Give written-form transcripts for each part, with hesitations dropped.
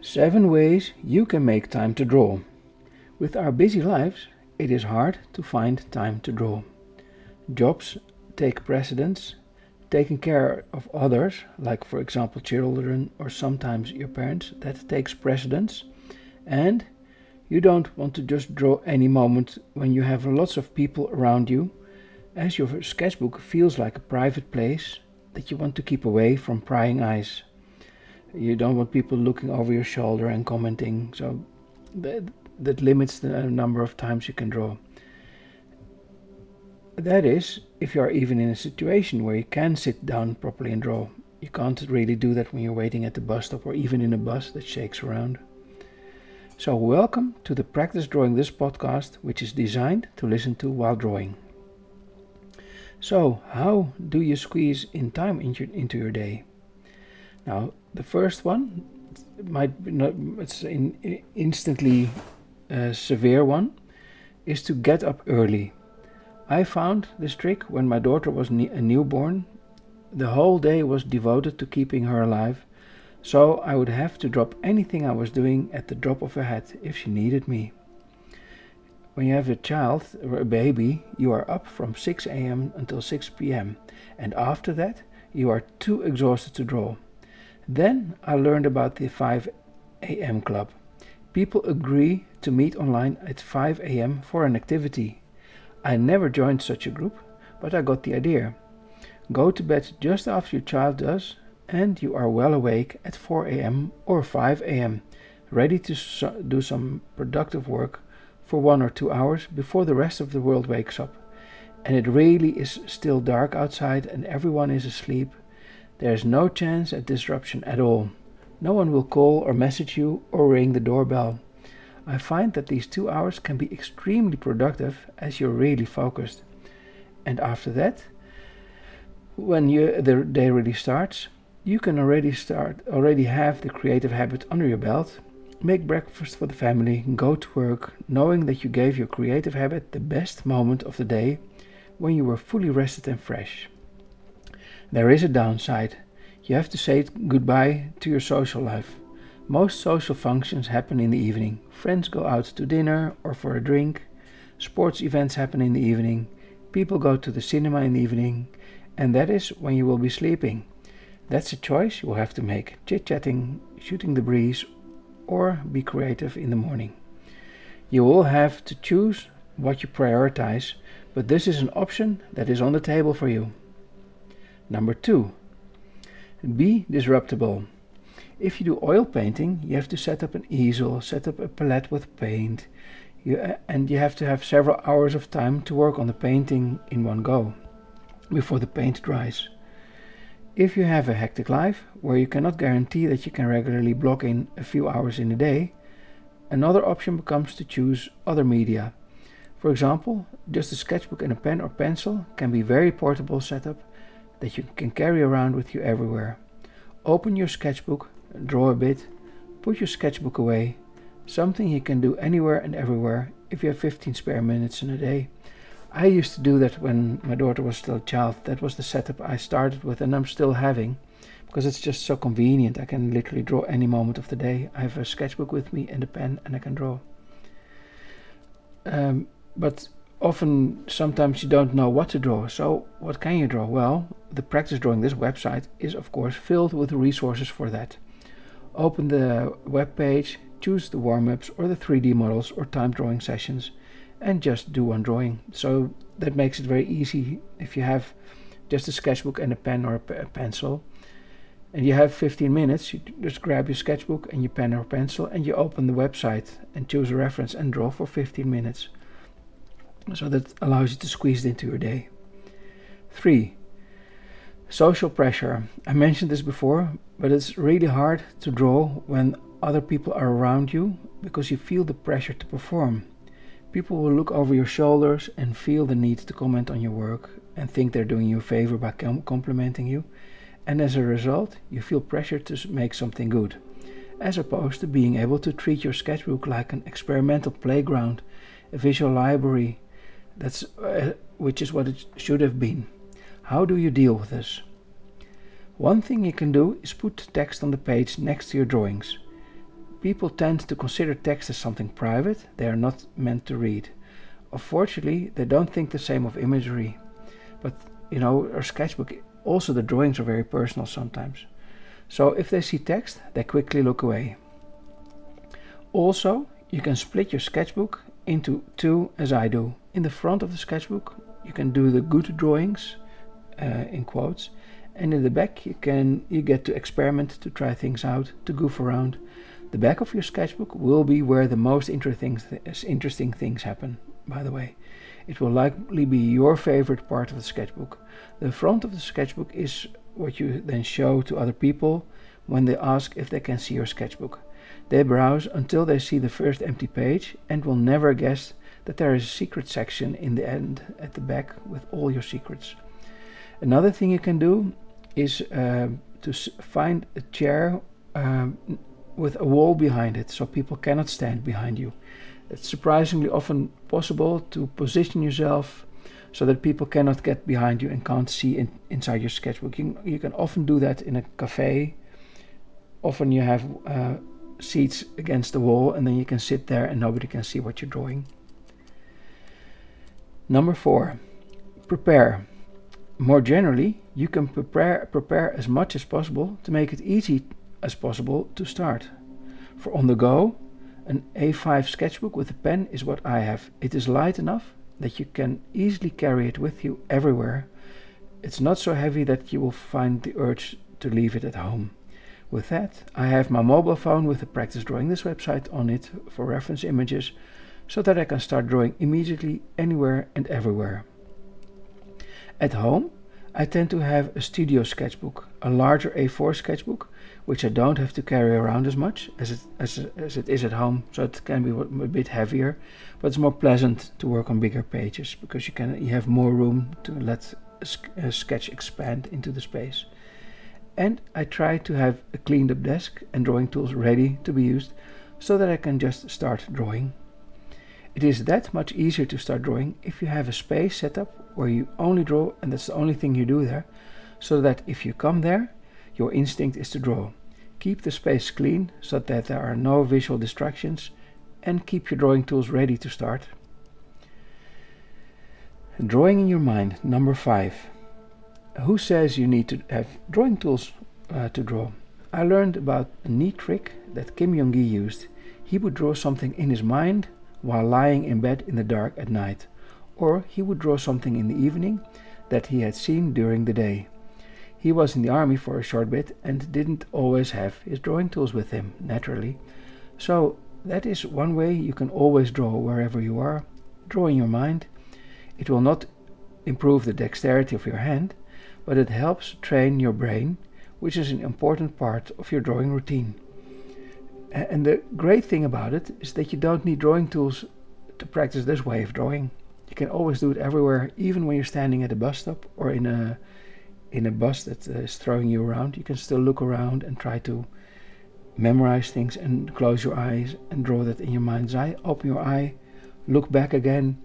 7 ways you can make time to draw. With our busy lives, it is hard to find time to draw. Jobs take precedence, taking care of others, like for example children or sometimes your parents, that takes precedence, and you don't want to just draw any moment when you have lots of people around you, as your sketchbook feels like a private place that you want to keep away from prying eyes. You don't want people looking over your shoulder and commenting, so that limits the number of times you can draw. That is, if you are even in a situation where you can sit down properly and draw. You can't really do that when you're waiting at the bus stop or even in a bus that shakes around. So welcome to the Practice Drawing This podcast, which is designed to listen to while drawing. So how do you squeeze in time into your day? Now, the first one might be not, it's an instantly severe one, is to get up early. I found this trick when my daughter was a newborn. The whole day was devoted to keeping her alive, so I would have to drop anything I was doing at the drop of a hat if she needed me. When you have a child or a baby, you are up from 6 a.m. until 6 p.m. and after that you are too exhausted to draw. Then I learned about the 5 a.m. club. People agree to meet online at 5 a.m. for an activity. I never joined such a group, but I got the idea. Go to bed just after your child does, and you are well awake at 4 a.m. or 5 a.m., ready to do some productive work for 1 or 2 hours before the rest of the world wakes up. And it really is still dark outside and everyone is asleep. There is no chance at disruption at all. No one will call or message you or ring the doorbell. I find that these 2 hours can be extremely productive as you're really focused. And after that, when the day really starts, you can already have the creative habit under your belt, make breakfast for the family, go to work, knowing that you gave your creative habit the best moment of the day when you were fully rested and fresh. There is a downside. You have to say goodbye to your social life. Most social functions happen in the evening. Friends go out to dinner or for a drink. Sports events happen in the evening. People go to the cinema in the evening. And that is when you will be sleeping. That's a choice you will have to make. Chit-chatting, shooting the breeze, or be creative in the morning. You will have to choose what you prioritize, but this is an option that is on the table for you. Number 2. Be disruptible. If you do oil painting, you have to set up an easel, set up a palette with paint, and you have to have several hours of time to work on the painting in one go before the paint dries. If you have a hectic life where you cannot guarantee that you can regularly block in a few hours in a day, another option becomes to choose other media. For example, just a sketchbook and a pen or pencil can be a very portable setup that you can carry around with you everywhere. Open your sketchbook, draw a bit, put your sketchbook away, something you can do anywhere and everywhere if you have 15 spare minutes in a day. I used to do that when my daughter was still a child. That was the setup I started with and I'm still having, because it's just so convenient. I can literally draw any moment of the day. I have a sketchbook with me and a pen and I can draw. But sometimes you don't know what to draw. So what can you draw? Well, the Practice Drawing This website is of course filled with resources for that. Open the web page, choose the warm-ups or the 3D models or time drawing sessions and just do one drawing. So that makes it very easy if you have just a sketchbook and a pen or a pencil and you have 15 minutes, you just grab your sketchbook and your pen or pencil and you open the website and choose a reference and draw for 15 minutes. So that allows you to squeeze it into your day. 3. Social pressure. I mentioned this before, but it's really hard to draw when other people are around you because you feel the pressure to perform. People will look over your shoulders and feel the need to comment on your work and think they're doing you a favor by complimenting you. And as a result, you feel pressure to make something good, as opposed to being able to treat your sketchbook like an experimental playground, a visual library, which is what it should have been. How do you deal with this? One thing you can do is put text on the page next to your drawings. People tend to consider text as something private they are not meant to read. Unfortunately, they don't think the same of imagery. But, our sketchbook, also the drawings are very personal sometimes. So if they see text, they quickly look away. Also, you can split your sketchbook into two, as I do. In the front of the sketchbook, you can do the good drawings, in quotes, and in the back you get to experiment, to try things out, to goof around. The back of your sketchbook will be where the most interesting things happen, by the way. It will likely be your favorite part of the sketchbook. The front of the sketchbook is what you then show to other people when they ask if they can see your sketchbook. They browse until they see the first empty page and will never guess that there is a secret section in the end at the back with all your secrets. Another thing you can do is to find a chair with a wall behind it, so people cannot stand behind you. It's surprisingly often possible to position yourself so that people cannot get behind you and can't see inside your sketchbook. You can often do that in a cafe. Often you have seats against the wall, and then you can sit there and nobody can see what you're drawing. Number 4, prepare. More generally, you can prepare as much as possible to make it easy as possible to start. For on the go, an A5 sketchbook with a pen is what I have. It is light enough that you can easily carry it with you everywhere. It's not so heavy that you will find the urge to leave it at home. With that, I have my mobile phone with the Practice Drawing This website on it for reference images, so that I can start drawing immediately anywhere and everywhere. At home, I tend to have a studio sketchbook, a larger A4 sketchbook, which I don't have to carry around as much as it is at home, so it can be a bit heavier, but it's more pleasant to work on bigger pages because you have more room to let a sketch expand into the space. And I try to have a cleaned up desk and drawing tools ready to be used so that I can just start drawing. It is that much easier to start drawing if you have a space set up where you only draw and that's the only thing you do there, so that if you come there, your instinct is to draw. Keep the space clean so that there are no visual distractions, and keep your drawing tools ready to start. Drawing in your mind, number 5. Who says you need to have drawing tools to draw? I learned about a neat trick that Kim Jong-gi used. He would draw something in his mind while lying in bed in the dark at night, or he would draw something in the evening that he had seen during the day. He was in the army for a short bit and didn't always have his drawing tools with him, naturally. So that is one way you can always draw wherever you are. Draw in your mind. It will not improve the dexterity of your hand, but it helps train your brain, which is an important part of your drawing routine. And the great thing about it is that you don't need drawing tools to practice this way of drawing. You can always do it everywhere, even when you're standing at a bus stop or in a bus that is throwing you around. You can still look around and try to memorize things and close your eyes and draw that in your mind's eye. Open your eye, look back again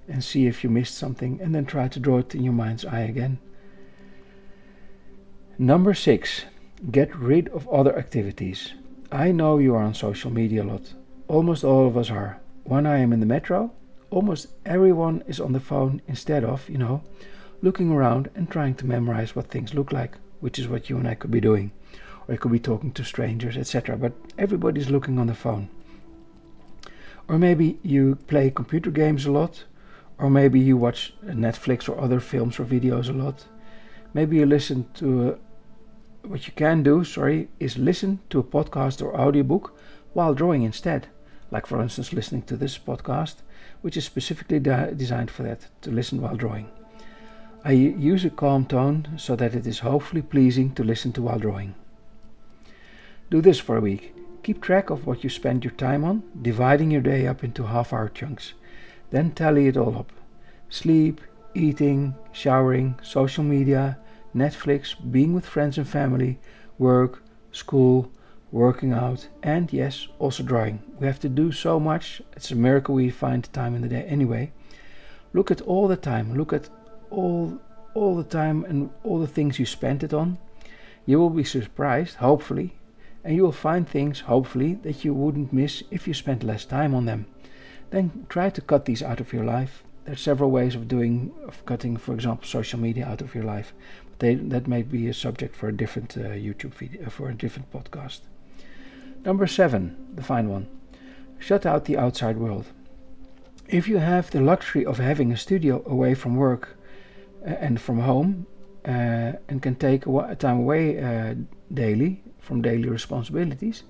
and see if you missed something, and then try to draw it in your mind's eye again. Number 6, get rid of other activities. I know you are on social media a lot. Almost all of us are. When I am in the metro, almost everyone is on the phone instead of, looking around and trying to memorize what things look like, which is what you and I could be doing. Or you could be talking to strangers, etc. But everybody's looking on the phone. Or maybe you play computer games a lot, or maybe you watch Netflix or other films or videos a lot. Maybe you listen to what you can do, is listen to a podcast or audiobook while drawing instead. Like for instance listening to this podcast, which is specifically designed for that, to listen while drawing. I use a calm tone so that it is hopefully pleasing to listen to while drawing. Do this for a week. Keep track of what you spend your time on, dividing your day up into half-hour chunks. Then tally it all up. Sleep, eating, showering, social media, Netflix, being with friends and family, work, school, working out, and yes, also drawing. We have to do so much. It's a miracle we find time in the day anyway. Look at all the time. Look at all the time and all the things you spent it on. You will be surprised, hopefully, and you will find things, hopefully, that you wouldn't miss if you spent less time on them. Then try to cut these out of your life. There are several ways of cutting, for example, social media out of your life. But that may be a subject for a different YouTube video, for a different podcast. Number 7, the fine one. Shut out the outside world. If you have the luxury of having a studio away from work and from home, and can take time away daily from daily responsibilities,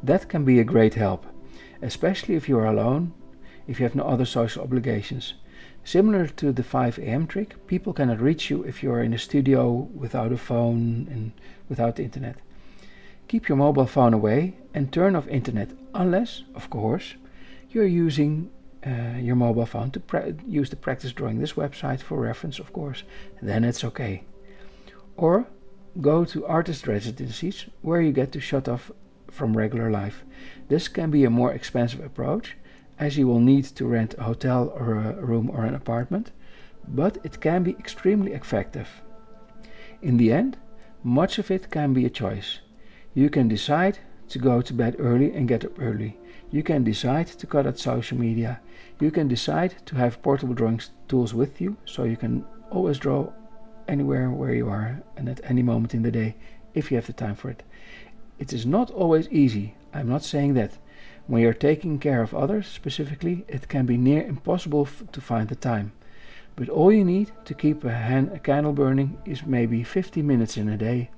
that can be a great help, especially if you are alone, if you have no other social obligations. Similar to the 5 a.m. trick, people cannot reach you if you are in a studio without a phone and without the internet. Keep your mobile phone away and turn off internet, unless, of course, you're using your mobile phone to use the Practice Drawing This website for reference, of course. Then it's okay. Or go to artist residencies where you get to shut off from regular life. This can be a more expensive approach, as you will need to rent a hotel or a room or an apartment, but it can be extremely effective. In the end, much of it can be a choice. You can decide to go to bed early and get up early. You can decide to cut out social media. You can decide to have portable drawing tools with you, so you can always draw anywhere where you are and at any moment in the day if you have the time for it. It is not always easy, I'm not saying that. When you're taking care of others specifically, it can be near impossible to find the time. But all you need to keep a candle burning is maybe 50 minutes in a day.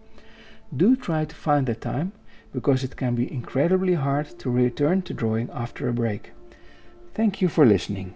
Do try to find that time, because it can be incredibly hard to return to drawing after a break. Thank you for listening.